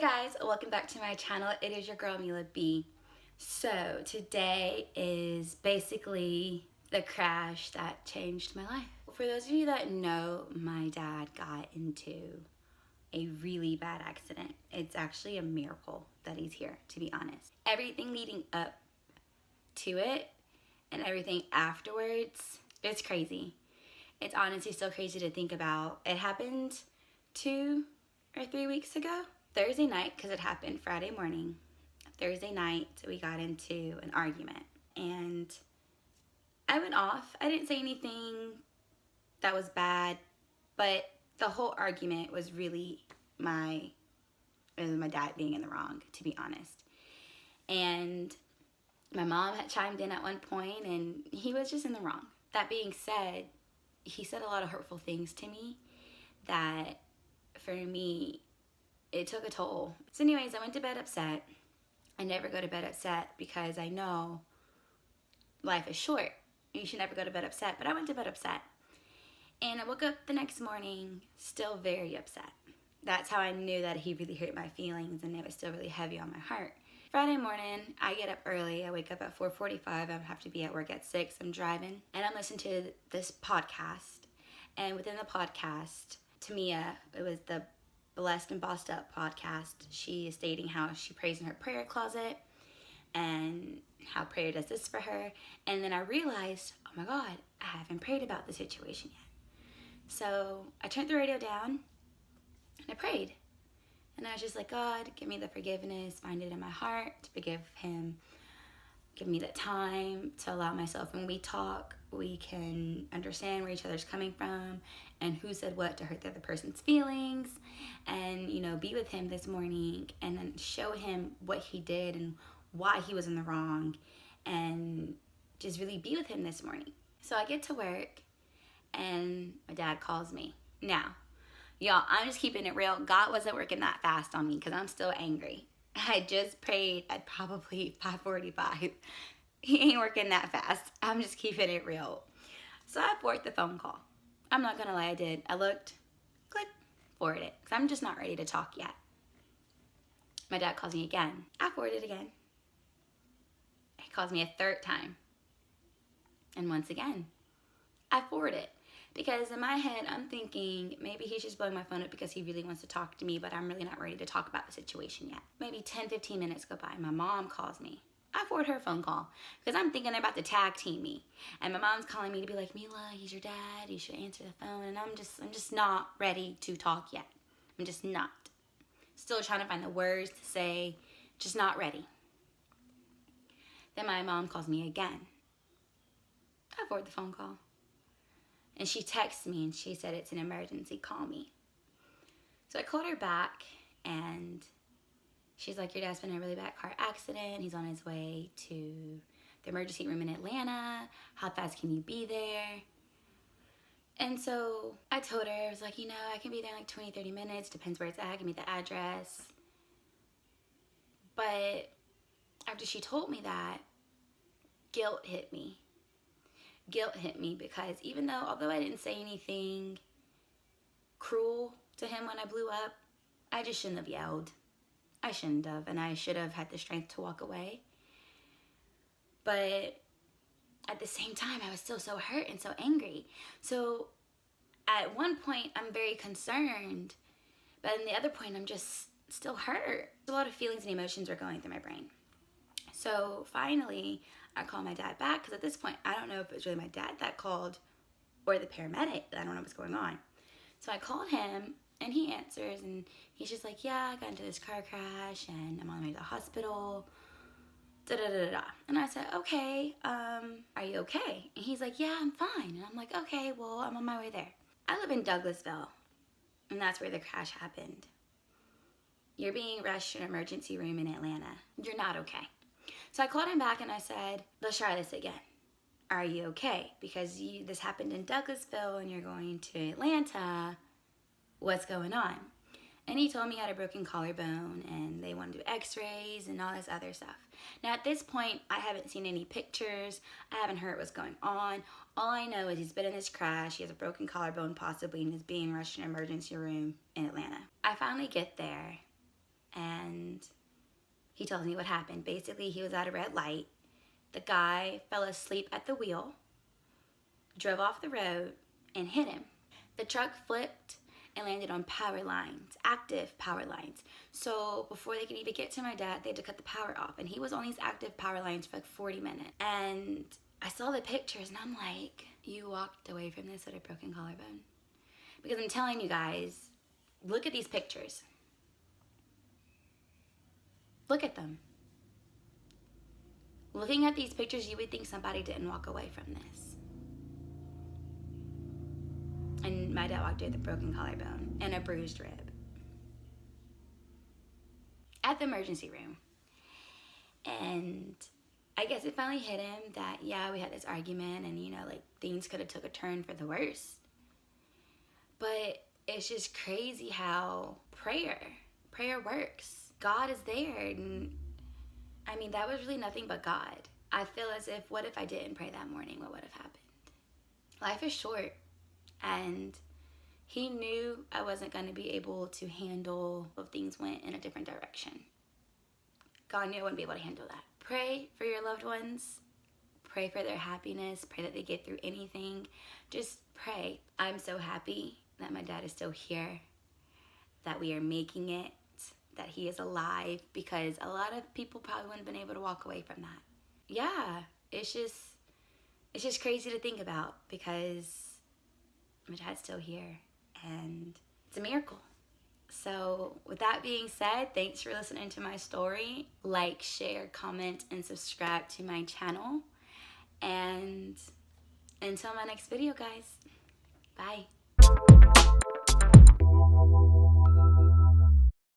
guys, welcome back to my channel. It is your girl Mila B. So today is basically the crash that changed my life. For those of you that know, my dad got into a really bad accident. It's actually a miracle that he's here, to be honest. Everything leading up to it and everything afterwards, it's crazy. It's honestly still crazy to think about. It happened 2 or 3 weeks ago. Thursday night, because it happened Friday morning. Thursday night, we got into an argument. And I went off. I didn't say anything that was bad, but the whole argument was really my dad being in the wrong, to be honest. And my mom had chimed in at one point, and he was just in the wrong. That being said, he said a lot of hurtful things to me that, for me, it took a toll. So anyways, I went to bed upset. I never go to bed upset because I know life is short. You should never go to bed upset, but I went to bed upset. And I woke up the next morning still very upset. That's how I knew that he really hurt my feelings and it was still really heavy on my heart. Friday morning, I get up early. I wake up at 4:45. I have to be at work at 6. I'm driving and I'm listening to this podcast. And within the podcast, Tamia, it was the Blessed and Bossed Up podcast. She is stating how she prays in her prayer closet and how prayer does this for her. And then I realized, oh my God, I haven't prayed about the situation yet. So I turned the radio down and I prayed. And I was just like, God, give me the forgiveness, find it in my heart to forgive him. Give me the time to allow myself, when we talk, we can understand where each other's coming from and who said what to hurt the other person's feelings, and, you know, be with him this morning and then show him what he did and why he was in the wrong, and just really be with him this morning. So I get to work and my dad calls me. Now, y'all, I'm just keeping it real. God wasn't working that fast on me because I'm still angry. I just prayed at probably 5:45. He ain't working that fast. I'm just keeping it real. So I forwarded the phone call. I'm not gonna lie, I did. I looked, click, forwarded it, because I'm just not ready to talk yet. My dad calls me again. I forwarded it again. He calls me a third time. And once again, I forward it. Because in my head, I'm thinking maybe he's just blowing my phone up because he really wants to talk to me, but I'm really not ready to talk about the situation yet. Maybe 10, 15 minutes go by. My mom calls me. I forward her phone call because I'm thinking they're about to tag team me. And my mom's calling me to be like, Mila, he's your dad. You should answer the phone. And I'm just not ready to talk yet. I'm just not. Still trying to find the words to say, just not ready. Then my mom calls me again. I forward the phone call. And she texts me and she said, it's an emergency, call me. So I called her back and she's like, your dad's been in a really bad car accident. He's on his way to the emergency room in Atlanta. How fast can you be there? And so I told her, I was like, you know, I can be there in like 20, 30 minutes. Depends where it's at. Give me the address. But after she told me that, guilt hit me. Guilt hit me because although I didn't say anything cruel to him when I blew up, I just shouldn't have yelled. I shouldn't have, and I should have had the strength to walk away. But at the same time, I was still so hurt and so angry. So at one point, I'm very concerned, but in the other point, I'm just still hurt. A lot of feelings and emotions were going through my brain. So finally, I called my dad back because at this point, I don't know if it was really my dad that called or the paramedic. I don't know what's going on. So I called him and he answers and he's just like, yeah, I got into this car crash and I'm on my way to the hospital. Da da da da. And I said, okay, are you okay? And he's like, yeah, I'm fine. And I'm like, okay, well, I'm on my way there. I live in Douglasville and that's where the crash happened. You're being rushed to an emergency room in Atlanta. You're not okay. So I called him back and I said, let's try this again. Are you okay? Because this happened in Douglasville and you're going to Atlanta. What's going on? And he told me he had a broken collarbone and they want to do x-rays and all this other stuff. Now at this point, I haven't seen any pictures. I haven't heard what's going on. All I know is he's been in this crash. He has a broken collarbone possibly and is being rushed to an emergency room in Atlanta. I finally get there and he tells me what happened. Basically, he was at a red light. The guy fell asleep at the wheel, drove off the road, and hit him. The truck flipped and landed on power lines, active power lines. So before they could even get to my dad, they had to cut the power off. And he was on these active power lines for like 40 minutes. And I saw the pictures and I'm like, you walked away from this with a broken collarbone? Because I'm telling you guys, look at these pictures. Look at them. Looking at these pictures, you would think somebody didn't walk away from this. And my dad walked away with a broken collarbone and a bruised rib. At the emergency room. And I guess it finally hit him that, yeah, we had this argument and, you know, like things could have took a turn for the worse. But it's just crazy how prayer works. God is there. And I mean, that was really nothing but God. I feel as if, what if I didn't pray that morning? What would have happened? Life is short. And he knew I wasn't going to be able to handle if things went in a different direction. God knew I wouldn't be able to handle that. Pray for your loved ones. Pray for their happiness. Pray that they get through anything. Just pray. I'm so happy that my dad is still here, that we are making it, that he is alive, because a lot of people probably wouldn't have been able to walk away from that. Yeah, it's just crazy to think about, because my dad's still here and it's a miracle. So with that being said, thanks for listening to my story. Like, share, comment, and subscribe to my channel. And until my next video, guys, bye.